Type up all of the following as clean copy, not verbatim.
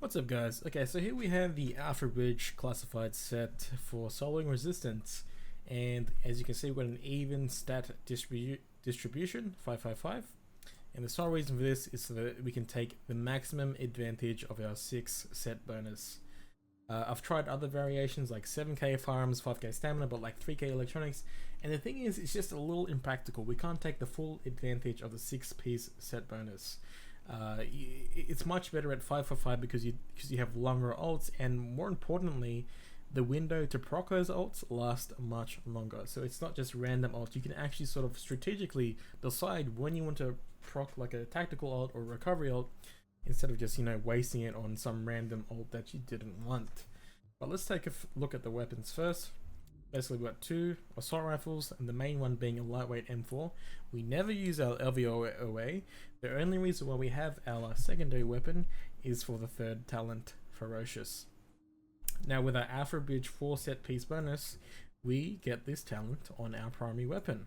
What's up, guys? Okay, so here we have the AlphaBridge Classified set for soloing resistance, and as you can see, we've got an even stat distribution, 555, and the sole reason for this is so that we can take the maximum advantage of our 6 set bonus. I've tried other variations like 7k firearms, 5k stamina, but like 3k electronics, and the thing is, it's just a little impractical. We can't take the full advantage of the 6-piece set bonus. It's much better at 5 for 5 because you have longer ults, and more importantly, the window to proc those ults lasts much longer. So it's not just random ults. You can actually sort of strategically decide when you want to proc like a tactical ult or recovery ult, instead of just, wasting it on some random ult that you didn't want. But let's take a look at the weapons first. Basically, we've got 2 assault rifles, and the main one being a lightweight M4. We never use our LVOA. The only reason why we have our secondary weapon is for the 3rd talent, Ferocious. Now, with our AlphaBridge 4 set piece bonus, we get this talent on our primary weapon.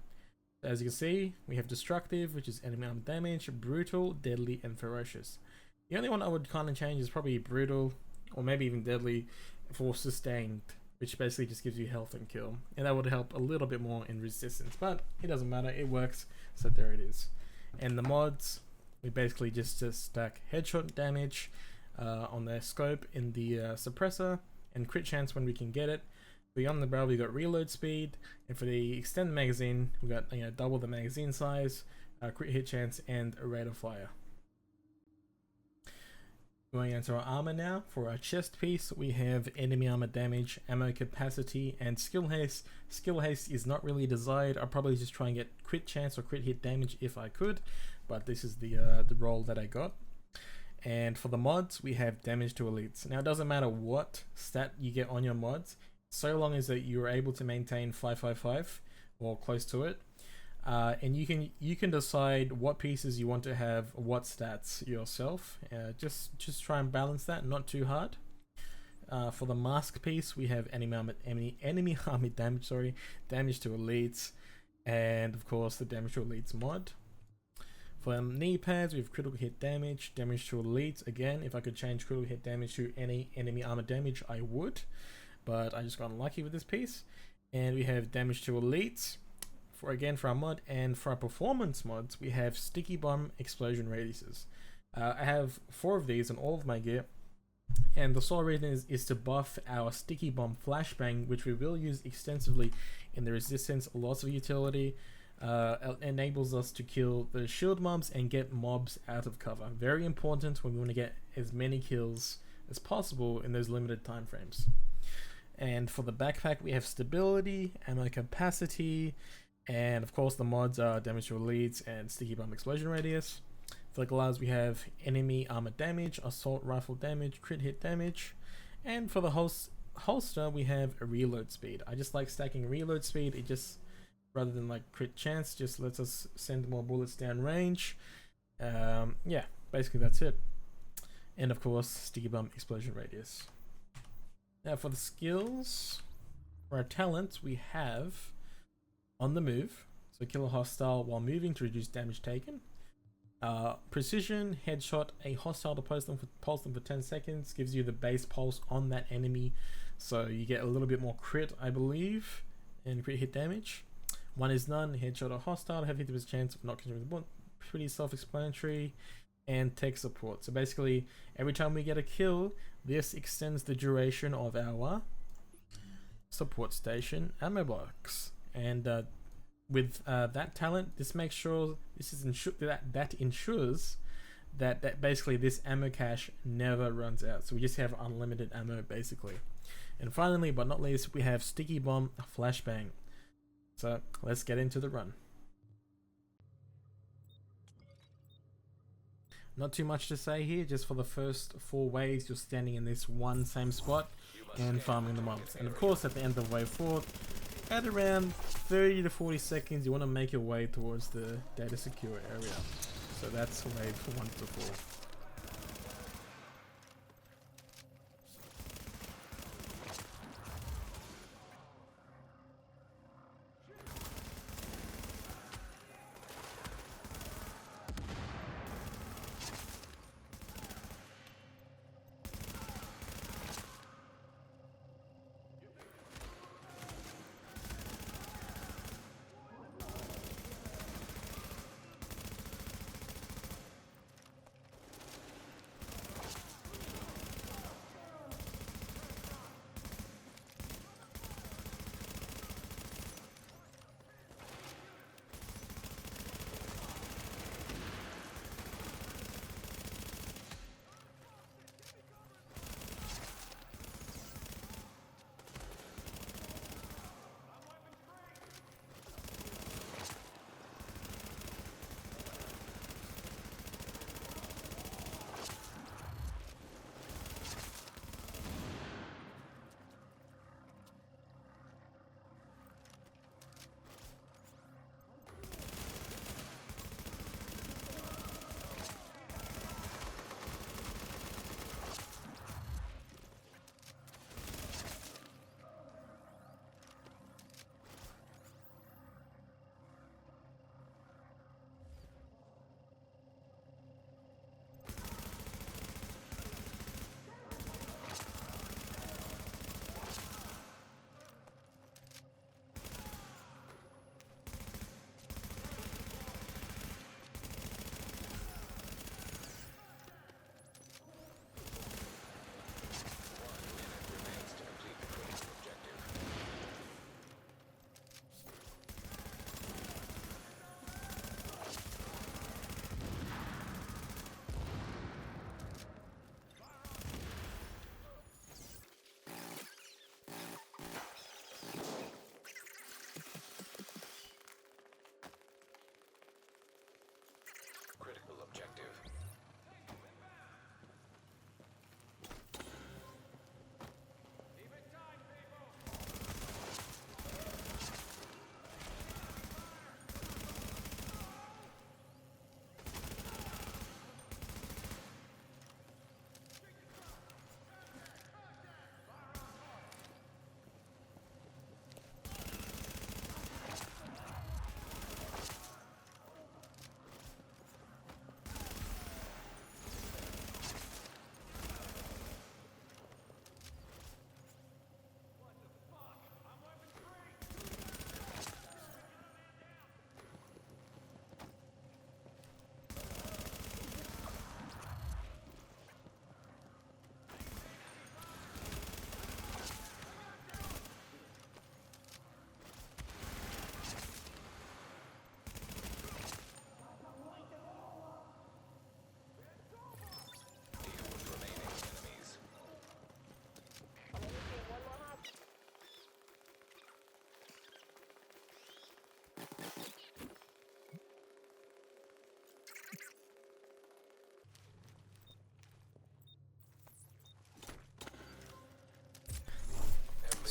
As you can see, we have Destructive, which is enemy armor damage, Brutal, Deadly, and Ferocious. The only one I would kind of change is probably Brutal, or maybe even Deadly, for Sustained, which basically just gives you health and kill, and that would help a little bit more in resistance, but it doesn't matter, it works, so there it is. And the mods, we basically just stack headshot damage on the scope in the suppressor, and crit chance when we can get it. Beyond the barrel, we got reload speed, and for the extended magazine, we got double the magazine size, crit hit chance, and a rate of fire. Going into our armor now, for our chest piece, we have enemy armor damage, ammo capacity, and skill haste. Skill haste is not really desired. I'll probably just try and get crit chance or crit hit damage if I could, but this is the roll that I got. And for the mods, we have damage to elites. Now, it doesn't matter what stat you get on your mods, so long as that you're able to maintain 555 or close to it. And you can decide what pieces you want to have what stats yourself. Just try and balance that, not too hard. For the mask piece, we have enemy army damage, damage to elites, and of course the damage to elites mod. For knee pads, we have critical hit damage, damage to elites. Again, if I could change critical hit damage to any enemy armor damage, I would, but I just got unlucky with this piece. And we have damage to elites. For our mod, and for our performance mods, we have sticky bomb explosion radiuses. I have 4 of these on all of my gear, and the sole reason is to buff our sticky bomb flashbang, which we will use extensively in the resistance. Lots of utility, enables us to kill the shield mobs and get mobs out of cover. Very important when we want to get as many kills as possible in those limited time frames. And for the backpack, we have stability, ammo capacity, and of course the mods are damage to elites and sticky bomb explosion radius. For the gloves, we have enemy armor damage, assault rifle damage, crit hit damage, and for the holster we have a reload speed. I just like stacking reload speed. It just, rather than like crit chance, just lets us send more bullets down range. Yeah, basically that's it. And of course sticky bomb explosion radius. Now for the skills, for our talents, we have on the move, so kill a hostile while moving to reduce damage taken. Precision, headshot a hostile to pulse them for 10 seconds, gives you the base pulse on that enemy, so you get a little bit more crit, I believe, and crit hit damage. One is none, headshot a hostile, have 50% chance of not consuming the bullet. Pretty self-explanatory. And tech support, so basically every time we get a kill, this extends the duration of our support station ammo box. And with that talent, this makes sure that ensures that basically this ammo cache never runs out. So we just have unlimited ammo basically. And finally, but not least, we have sticky bomb flashbang. So let's get into the run. Not too much to say here, just for the first 4 waves, you're standing in this one same spot and farming the mobs. And of course, at the end of wave 4, at around 30 to 40 seconds, you want to make your way towards the data secure area. So that's wave 1 to 4.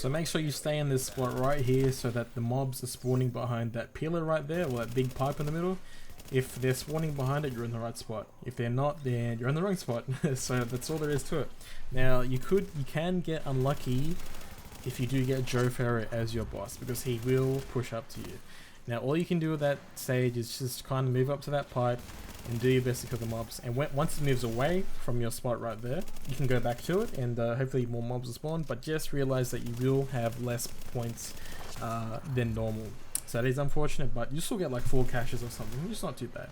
So make sure you stay in this spot right here so that the mobs are spawning behind that pillar right there, or that big pipe in the middle. If they're spawning behind it, you're in the right spot. If they're not, then you're in the wrong spot. So that's all there is to it. Now you can get unlucky if you do get Joe Ferro as your boss, because he will push up to you. Now all you can do with that stage is just kind of move up to that pipe and do your best to kill the mobs. And once it moves away from your spot right there, you can go back to it, and hopefully more mobs will spawn. But just realize that you will have less points than normal. So that is unfortunate, but you still get like 4 caches or something. It's not too bad.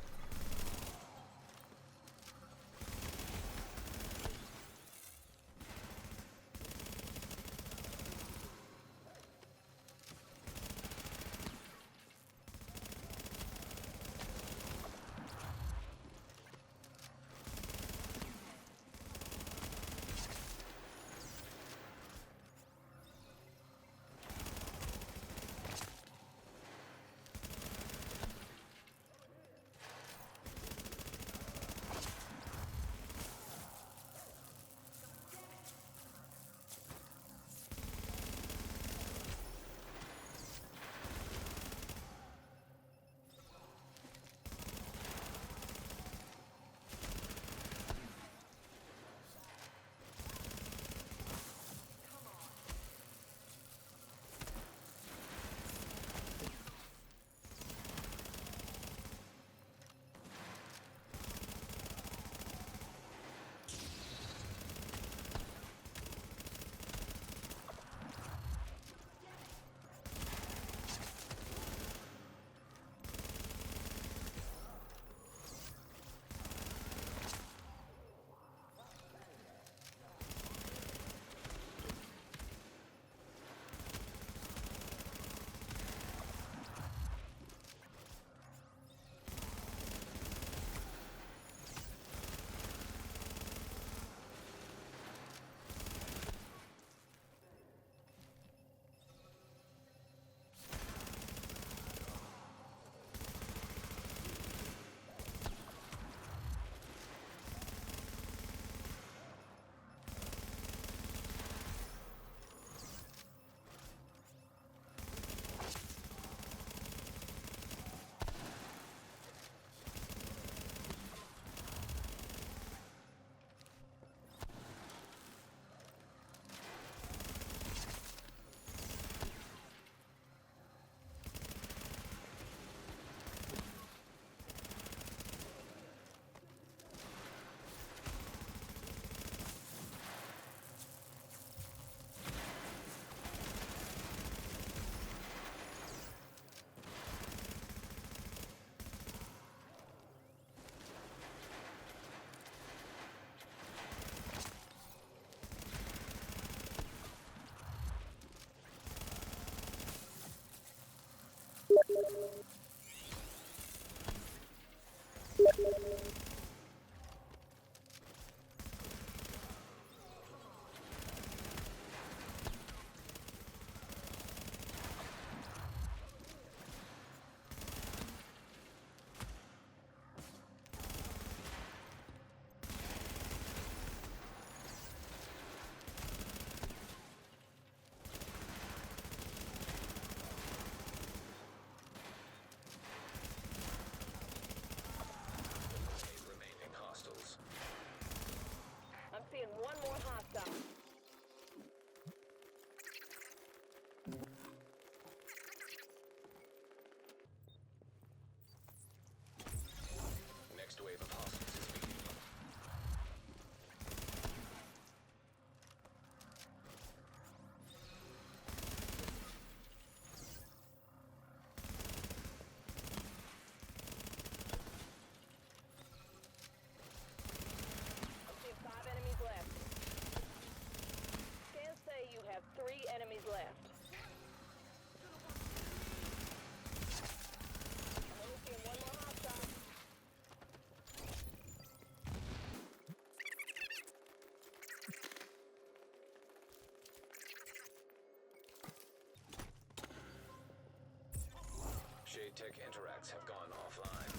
Seeing one more hostile. Next wave of hostiles is beginning. I'm seeing 5 enemies left. Scans say you have 3 enemies left. I'm only seeing one more hostile. Shade Tech interacts have gone offline.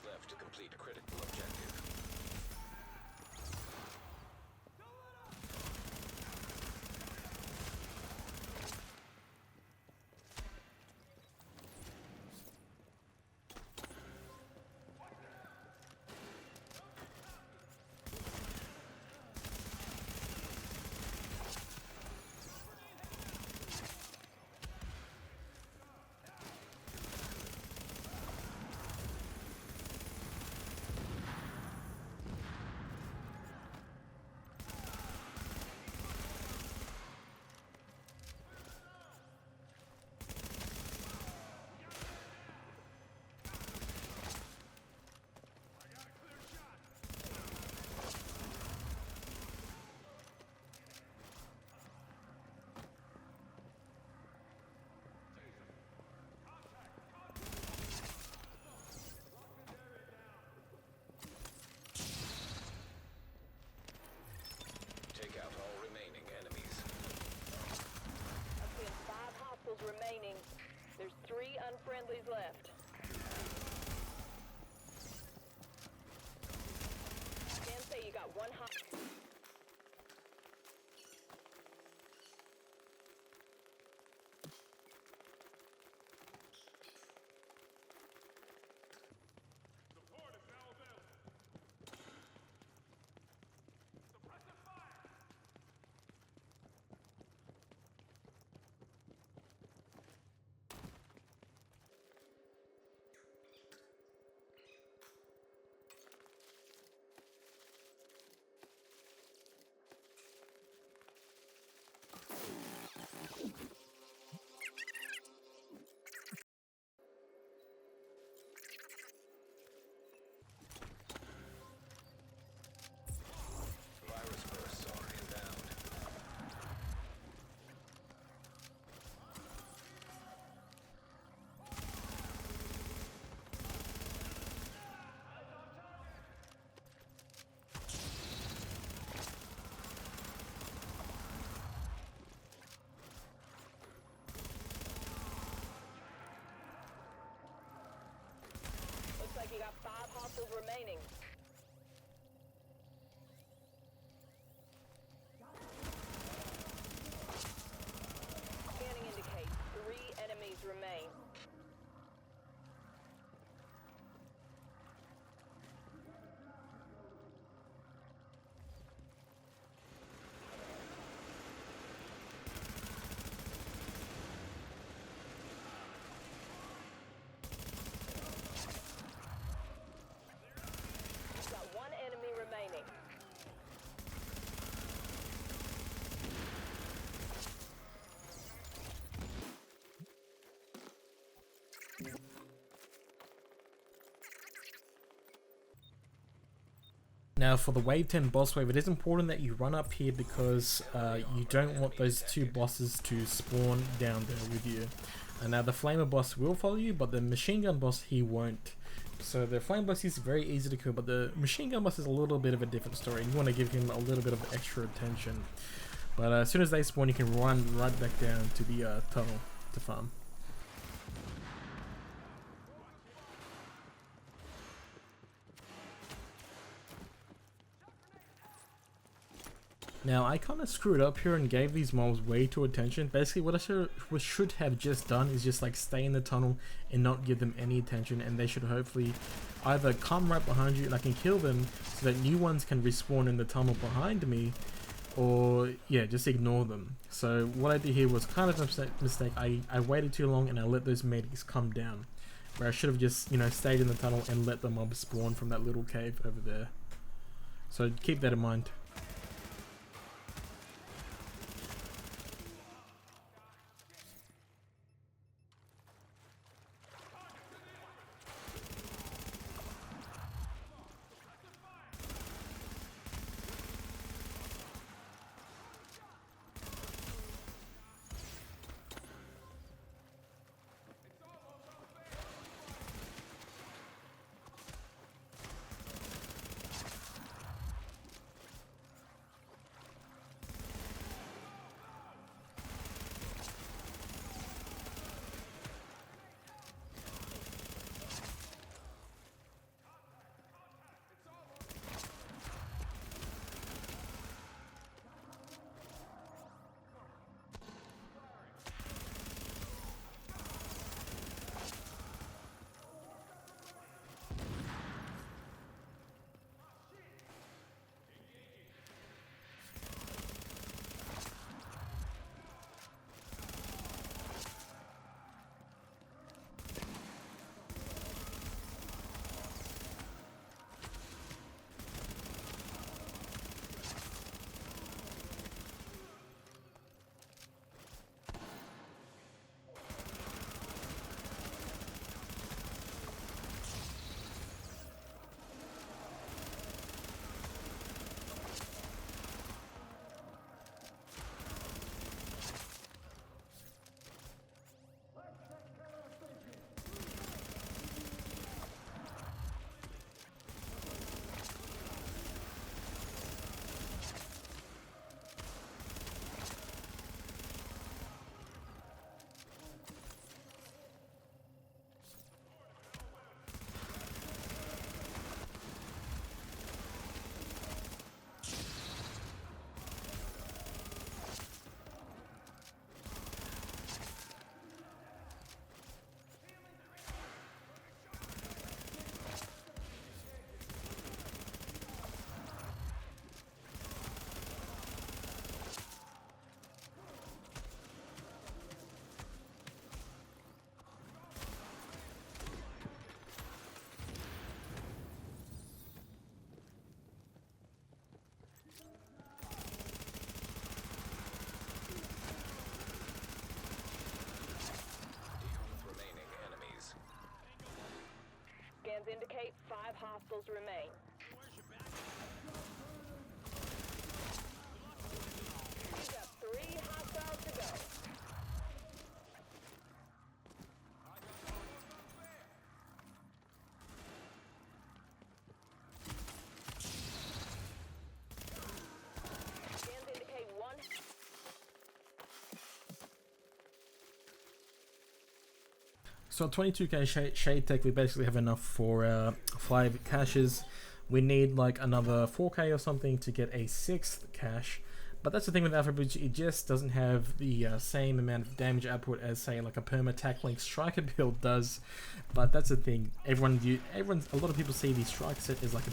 left to complete critical objective. Take out all remaining enemies. I'm seeing 5 hostiles remaining. There's 3 unfriendlies left. Can say you got 1 hostile. Virus bursts are inbound. Looks like you got 5 hostiles remaining. Scanning indicates 3 enemies remain. Got 1 enemy remaining. Now for the wave 10 boss wave, it is important that you run up here because you don't want those 2 bosses to spawn down there with you. And now the flamer boss will follow you, but the machine gun boss, he won't. So the flame boss is very easy to kill, but the machine gun boss is a little bit of a different story. You want to give him a little bit of extra attention. But as soon as they spawn, you can run right back down to the tunnel to farm. Now I kind of screwed up here and gave these mobs way too attention. Basically what I should have just done is just like stay in the tunnel and not give them any attention, and they should hopefully either come right behind you and I can kill them so that new ones can respawn in the tunnel behind me, or yeah, just ignore them. So what I did here was kind of a mistake. I waited too long and I let those medics come down, where I should have just, you know, stayed in the tunnel and let the mob spawn from that little cave over there. So keep that in mind. hostiles remain. You got 3 hostiles to go. Scans indicate 1. So 22k shade tech, we basically have enough for 5 caches. We need like another 4k or something to get a 6th cache. But that's the thing with AlphaBridge, it just doesn't have the same amount of damage output as say like a perma tac link striker build does. But that's the thing, a lot of people see the striker set as like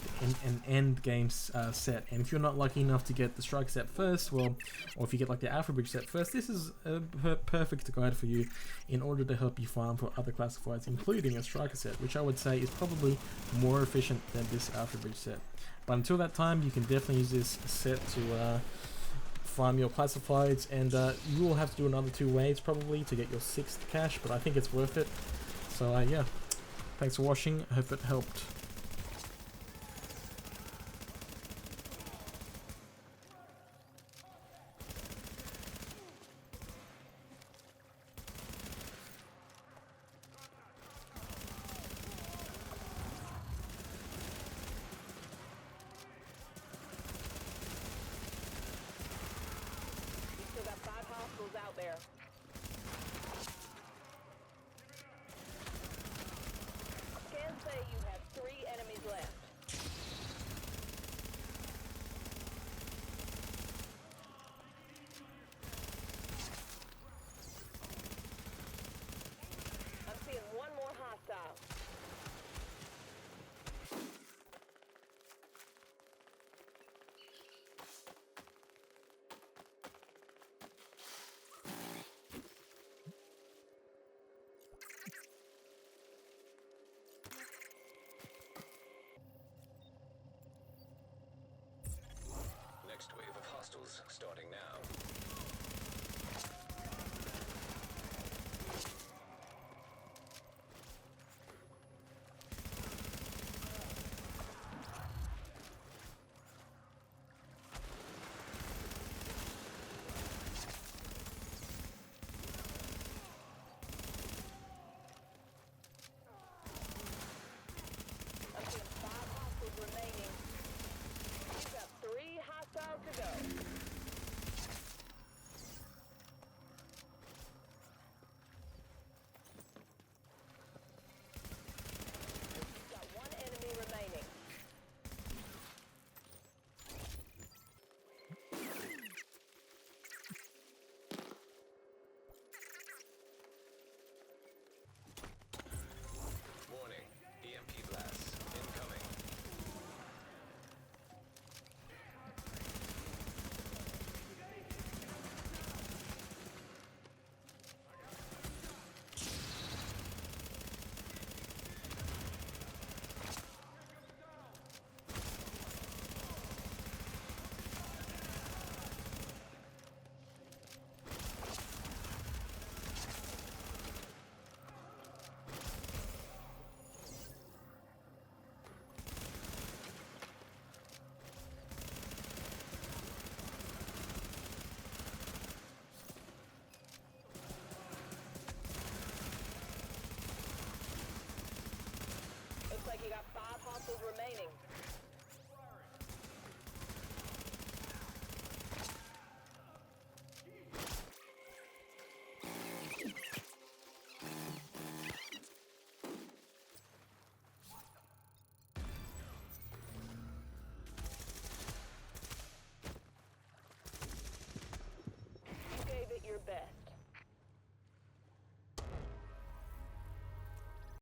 an end game set, and if you're not lucky enough to get the striker set first, well, or if you get like the AlphaBridge set first, this is a perfect guide for you in order to help you farm for other classifieds, including a striker set, which I would say is probably more efficient than this AlphaBridge set. But until that time, you can definitely use this set to farm your classifieds, and you will have to do another 2 waves probably to get your 6th cache, but I think it's worth it. So yeah, thanks for watching, I hope it helped. You still got 5 hostiles out there. Scans say you have 3 enemies left. I'm seeing 1 more hostile. Next wave of hostiles starting now.